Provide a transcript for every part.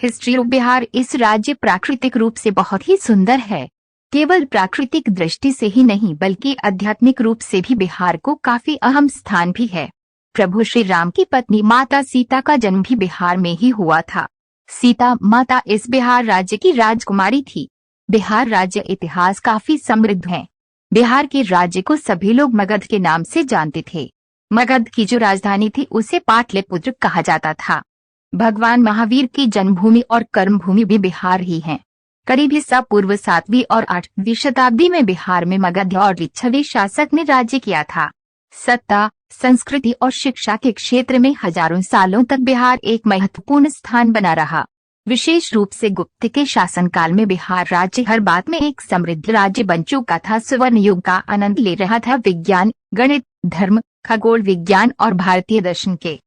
History of Bihar. इस राज्य प्राकृतिक रूप से बहुत ही सुंदर है। केवल प्राकृतिक दृष्टि से ही नहीं बल्कि आध्यात्मिक रूप से भी बिहार को काफी अहम स्थान भी है। प्रभु श्री राम की पत्नी माता सीता का जन्म भी बिहार में ही हुआ था। सीता माता इस बिहार राज्य की राजकुमारी थी। बिहार राज्य इतिहास काफी समृद्ध है। बिहार के राज्य को सभी लोग मगध के नाम से जानते थे। मगध की जो राजधानी थी उसे पाटलिपुत्र कहा जाता था। भगवान महावीर की जन्मभूमि और कर्मभूमि भी बिहार ही है। करीब ईसा पूर्व 7वीं और 8वीं शताब्दी में बिहार में मगध और लिच्छवी शासक ने राज्य किया था। सत्ता, संस्कृति और शिक्षा के क्षेत्र में हजारों सालों तक बिहार एक महत्वपूर्ण स्थान बना रहा। विशेष रूप से गुप्त के शासनकाल में बिहार राज्य हर बात में एक समृद्ध राज्य बन चुका था। स्वर्ण युग का आनंद ले रहा था। विज्ञान, गणित, धर्म, खगोल विज्ञान और भारतीय दर्शन के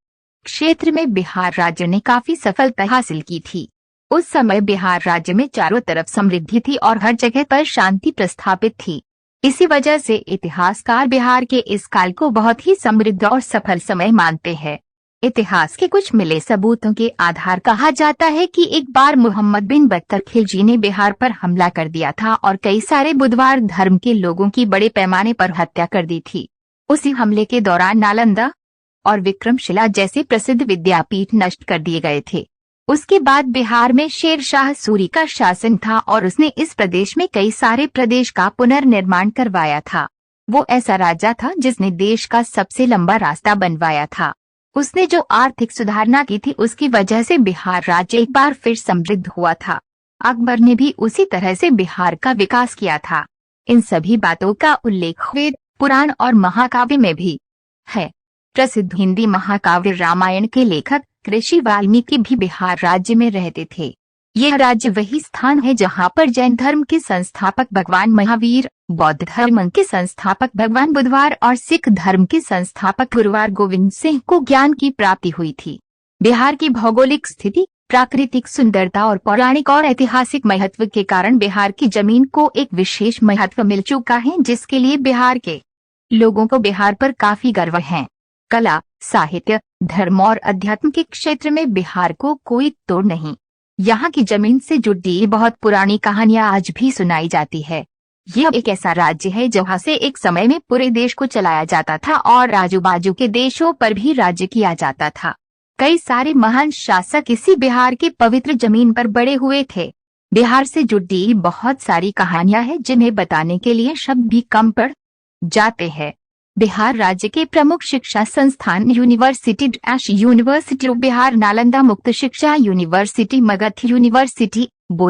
क्षेत्र में बिहार राज्य ने काफी सफलता हासिल की थी। उस समय बिहार राज्य में चारों तरफ समृद्धि थी और हर जगह पर शांति प्रस्थापित थी। इसी वजह से इतिहासकार बिहार के इस काल को बहुत ही समृद्ध और सफल समय मानते हैं। इतिहास के कुछ मिले सबूतों के आधार कहा जाता है कि एक बार मोहम्मद बिन बख्तर खिलजी ने बिहार पर हमला कर दिया था और कई सारे बुधवार धर्म के लोगों की बड़े पैमाने पर हत्या कर दी थी। उसी हमले के दौरान नालंदा और विक्रमशिला जैसे प्रसिद्ध विद्यापीठ नष्ट कर दिए गए थे। उसके बाद बिहार में शेर शाह सूरी का शासन था और उसने इस प्रदेश में कई सारे प्रदेश का पुनर्निर्माण करवाया था। वो ऐसा राजा था जिसने देश का सबसे लंबा रास्ता बनवाया था। उसने जो आर्थिक सुधारना की थी उसकी वजह से बिहार राज्य एक बार फिर समृद्ध हुआ था। अकबर ने भी उसी तरह से बिहार का विकास किया था। इन सभी बातों का उल्लेख वेद, पुराण और महाकाव्य में भी है। प्रसिद्ध हिंदी महाकाव्य रामायण के लेखक ऋषि वाल्मीकि भी बिहार राज्य में रहते थे। यह राज्य वही स्थान है जहां पर जैन धर्म के संस्थापक भगवान महावीर, बौद्ध धर्म के संस्थापक भगवान बुधवार और सिख धर्म के संस्थापक गुरुवार गोविंद सिंह को ज्ञान की प्राप्ति हुई थी। बिहार की भौगोलिक स्थिति, प्राकृतिक सुंदरता और पौराणिक और ऐतिहासिक महत्व के कारण बिहार की जमीन को एक विशेष महत्व मिल चुका है, जिसके लिए बिहार के लोगों को बिहार पर काफी गर्व है। कला, साहित्य, धर्म और अध्यात्म के क्षेत्र में बिहार को कोई तोड़ नहीं। यहाँ की जमीन से जुड़ी बहुत पुरानी कहानियां आज भी सुनाई जाती है। यह एक ऐसा राज्य है जहाँ से एक समय में पूरे देश को चलाया जाता था और आजू बाजू के देशों पर भी राज्य किया जाता था। कई सारे महान शासक इसी बिहार के पवित्र जमीन पर बड़े हुए थे। बिहार से जुड़ी बहुत सारी कहानियां हैं जिन्हें बताने के लिए शब्द भी कम पड़ जाते हैं। बिहार राज्य के प्रमुख शिक्षा संस्थान यूनिवर्सिटी ऑफ बिहार, नालंदा मुक्त शिक्षा यूनिवर्सिटी, मगध यूनिवर्सिटी, बोध